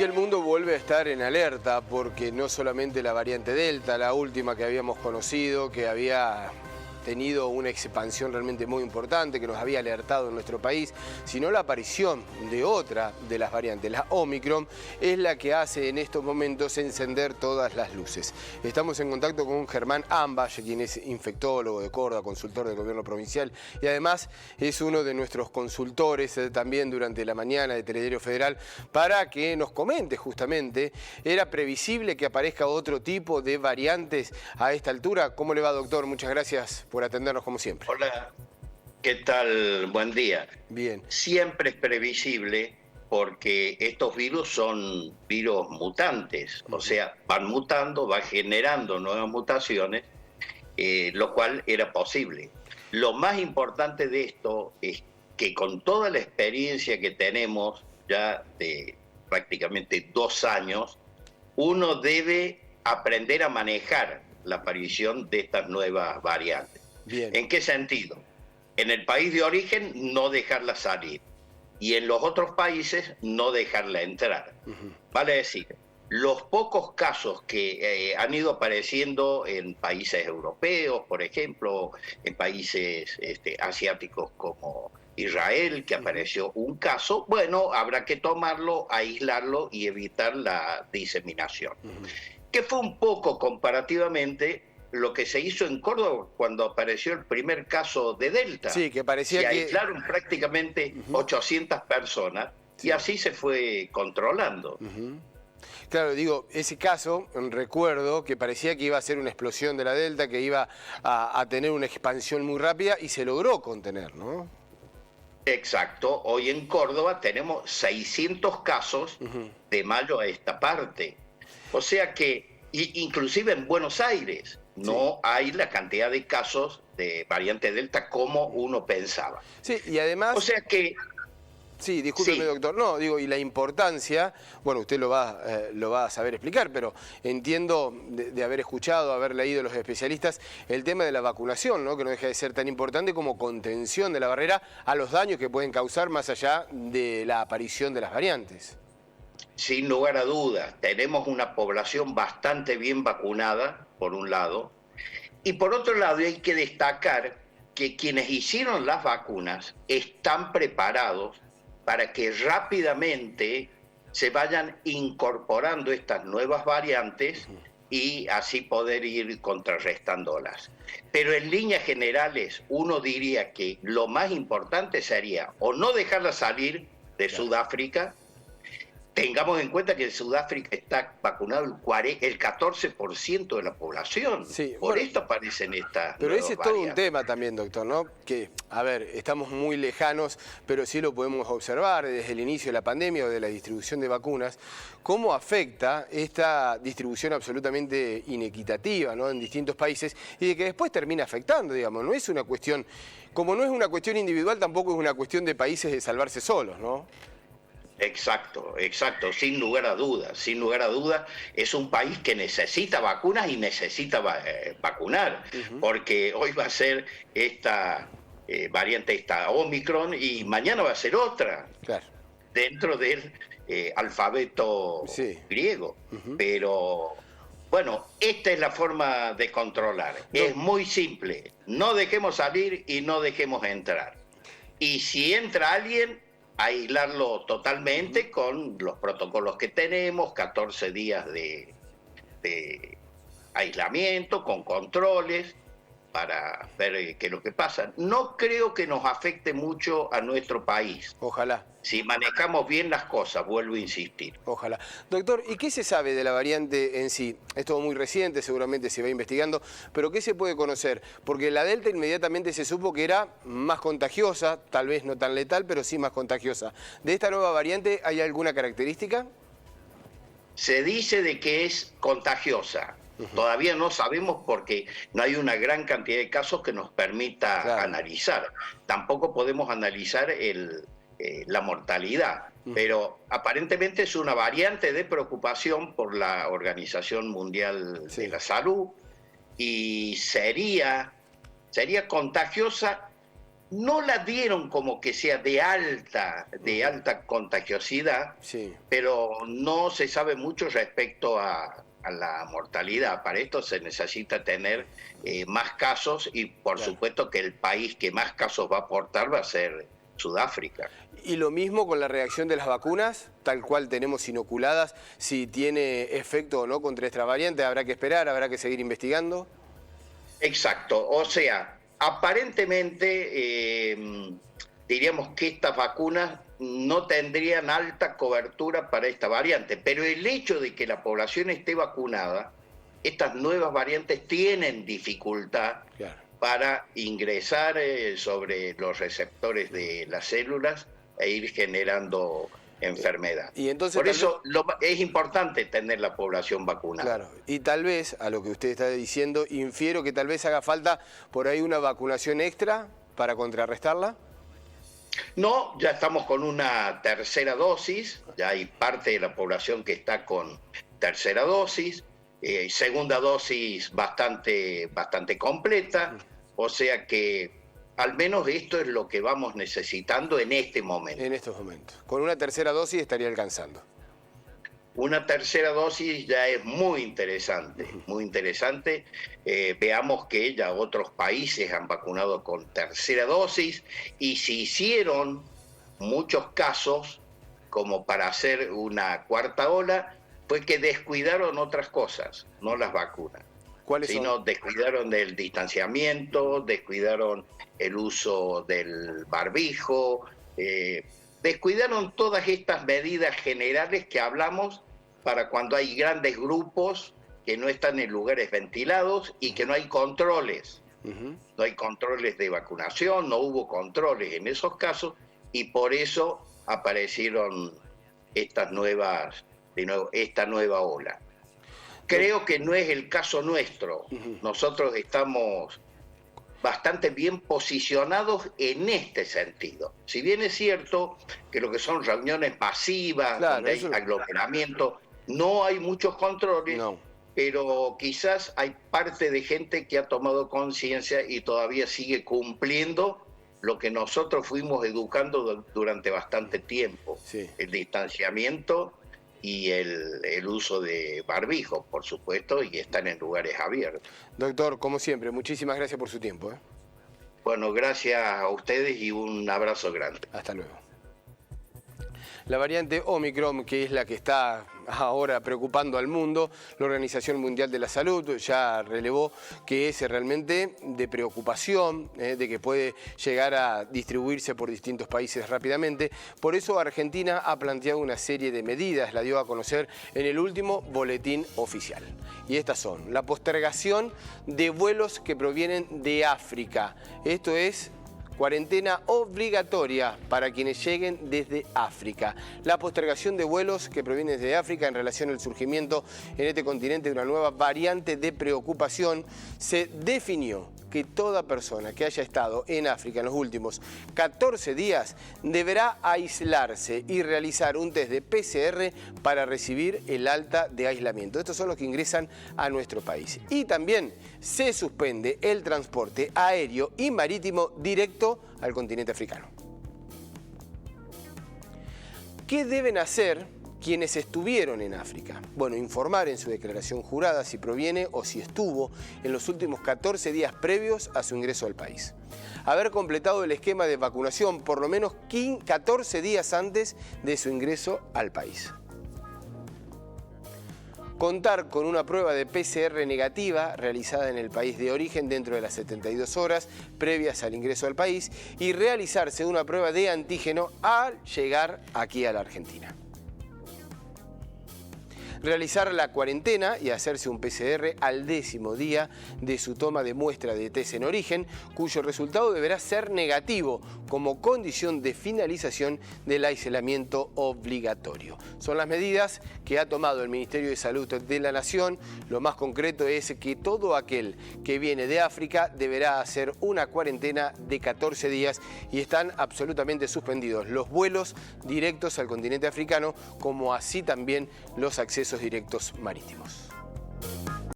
Y el mundo vuelve a estar en alerta porque no solamente la variante Delta, la última que habíamos conocido, que había tenido una expansión realmente muy importante, que nos había alertado en nuestro país, sino la aparición de otra de las variantes, la Omicron, es la que hace en estos momentos encender todas las luces. Estamos en contacto con Germán Ambach, quien es infectólogo de Córdoba, consultor del gobierno provincial, y además es uno de nuestros consultores también durante la mañana de Telediario Federal, para que nos comente justamente, ¿era previsible que aparezca otro tipo de variantes a esta altura? ¿Cómo le va, doctor? Muchas gracias por atendernos como siempre. Hola, ¿qué tal? Buen día. Bien. Siempre es previsible porque estos virus son virus mutantes, o sea, van mutando, van generando nuevas mutaciones, lo cual era posible. Lo más importante de esto es que con toda la experiencia que tenemos ya de prácticamente 2 años, uno debe aprender a manejar la aparición de estas nuevas variantes. Bien. ¿En qué sentido? En el país de origen no dejarla salir y en los otros países no dejarla entrar. Vale decir, los pocos casos que han ido apareciendo en países europeos, por ejemplo, en países asiáticos como Israel, que apareció un caso, bueno, habrá que tomarlo, aislarlo y evitar la diseminación. Que fue un poco comparativamente lo que se hizo en Córdoba cuando apareció el primer caso de Delta. Sí, que parecía se que aislaron prácticamente 800 personas y así se fue controlando. Claro, digo, ese caso, recuerdo que parecía que iba a ser una explosión de la Delta, que iba a tener una expansión muy rápida y se logró contener, ¿no? Exacto. Hoy en Córdoba tenemos 600 casos de mayo a esta parte. O sea que, inclusive en Buenos Aires, no hay la cantidad de casos de variante Delta como uno pensaba. Sí, y además... O sea que... Sí, discúlpeme, doctor. No, digo, y la importancia, bueno, usted lo va a saber explicar, pero entiendo de haber escuchado, haber leído los especialistas, el tema de la vacunación, ¿no? Que no deja de ser tan importante como contención de la barrera a los daños que pueden causar más allá de la aparición de las variantes. Sin lugar a dudas, tenemos una población bastante bien vacunada, por un lado, y por otro lado hay que destacar que quienes hicieron las vacunas están preparados para que rápidamente se vayan incorporando estas nuevas variantes y así poder ir contrarrestándolas. Pero en líneas generales, uno diría que lo más importante sería o no dejarla salir de Sudáfrica. Tengamos en cuenta que en Sudáfrica está vacunado el 14% de la población. Sí, por esto aparecen estas Pero ese es todo variantes. un tema también, doctor, ¿no? Que, a ver, estamos muy lejanos, pero sí lo podemos observar desde el inicio de la pandemia o de la distribución de vacunas, cómo afecta esta distribución absolutamente inequitativa, ¿no? En distintos países y de que después termina afectando, digamos. No es una cuestión, como no es una cuestión individual, tampoco es una cuestión de países de salvarse solos, ¿no? Exacto, sin lugar a dudas, es un país que necesita vacunas y necesita vacunar, porque hoy va a ser esta variante, esta Omicron, y mañana va a ser otra, dentro del alfabeto griego, pero bueno, esta es la forma de controlar, es muy simple, no dejemos salir y no dejemos entrar, y si entra alguien, aislarlo totalmente con los protocolos que tenemos, 14 días de aislamiento, con controles, para ver qué es lo que pasa. No creo que nos afecte mucho a nuestro país. Ojalá. Si manejamos bien las cosas, vuelvo a insistir. Ojalá. Doctor, ¿y qué se sabe de la variante en sí? Es todo muy reciente, seguramente se va investigando, pero ¿qué se puede conocer? Porque la Delta inmediatamente se supo que era más contagiosa, tal vez no tan letal, pero sí más contagiosa. ¿De esta nueva variante hay alguna característica? Se dice de que es contagiosa. Todavía no sabemos porque no hay una gran cantidad de casos que nos permita analizar. Tampoco podemos analizar la mortalidad, pero aparentemente es una variante de preocupación por la Organización Mundial de la Salud y sería contagiosa no la dieron como que sea de alta contagiosidad, Sí. pero no se sabe mucho respecto a la mortalidad. Para esto se necesita tener más casos y por Claro. supuesto que el país que más casos va a aportar va a ser Sudáfrica. Y lo mismo con la reacción de las vacunas, tal cual tenemos inoculadas, si tiene efecto o no contra esta variante, habrá que esperar, habrá que seguir investigando. Exacto, o sea, aparentemente diríamos que estas vacunas no tendrían alta cobertura para esta variante, pero el hecho de que la población esté vacunada, estas nuevas variantes tienen dificultad Claro. para ingresar sobre los receptores de las células e ir generando enfermedad. Y entonces, por tal eso es importante tener la población vacunada. Claro, y tal vez, a lo que usted está diciendo, infiero que tal vez haga falta por ahí una vacunación extra para contrarrestarla. No, ya estamos con una tercera dosis, ya hay parte de la población que está con tercera dosis, segunda dosis bastante completa, o sea que al menos esto es lo que vamos necesitando en este momento. En estos momentos. Con una tercera dosis estaría alcanzando. Una tercera dosis ya es muy interesante, muy interesante. Veamos que ya otros países han vacunado con tercera dosis y se hicieron muchos casos como para hacer una cuarta ola, fue que descuidaron otras cosas, no las vacunas. ¿Cuáles son? Sino descuidaron del distanciamiento, descuidaron el uso del barbijo, descuidaron todas estas medidas generales que hablamos para cuando hay grandes grupos que no están en lugares ventilados y que no hay controles. No hay controles de vacunación, no hubo controles en esos casos y por eso aparecieron esta nueva ola. Creo que no es el caso nuestro. Nosotros estamos bastante bien posicionados en este sentido. Si bien es cierto que lo que son reuniones masivas, Claro, donde hay aglomeramiento, no hay muchos controles, No. pero quizás hay parte de gente que ha tomado conciencia y todavía sigue cumpliendo lo que nosotros fuimos educando durante bastante tiempo. Sí. El distanciamiento y el uso de barbijo, por supuesto, y están en lugares abiertos. Doctor, como siempre, muchísimas gracias por su tiempo. Bueno, gracias a ustedes y un abrazo grande. Hasta luego. La variante Omicron, que es la que está ahora preocupando al mundo, la Organización Mundial de la Salud ya relevó que es realmente de preocupación, de que puede llegar a distribuirse por distintos países rápidamente. Por eso Argentina ha planteado una serie de medidas, la dio a conocer en el último boletín oficial. Y estas son: la postergación de vuelos que provienen de África. Esto es cuarentena obligatoria para quienes lleguen desde África. La postergación de vuelos que provienen de África en relación al surgimiento en este continente de una nueva variante de preocupación. Se definió que toda persona que haya estado en África en los últimos 14 días deberá aislarse y realizar un test de PCR para recibir el alta de aislamiento. Estos son los que ingresan a nuestro país. Y también se suspende el transporte aéreo y marítimo directo al continente africano. ¿Qué deben hacer quienes estuvieron en África? Bueno, informar en su declaración jurada si proviene o si estuvo en los últimos 14 días previos a su ingreso al país. Haber completado el esquema de vacunación por lo menos 14 días antes de su ingreso al país. Contar con una prueba de PCR negativa realizada en el país de origen dentro de las 72 horas previas al ingreso al país y realizarse una prueba de antígeno al llegar aquí a la Argentina. Realizar la cuarentena y hacerse un PCR al 10º día de su toma de muestra de test en origen, cuyo resultado deberá ser negativo como condición de finalización del aislamiento obligatorio. Son las medidas que ha tomado el Ministerio de Salud de la Nación. Lo más concreto es que todo aquel que viene de África deberá hacer una cuarentena de 14 días y están absolutamente suspendidos los vuelos directos al continente africano, como así también los accesos directos marítimos.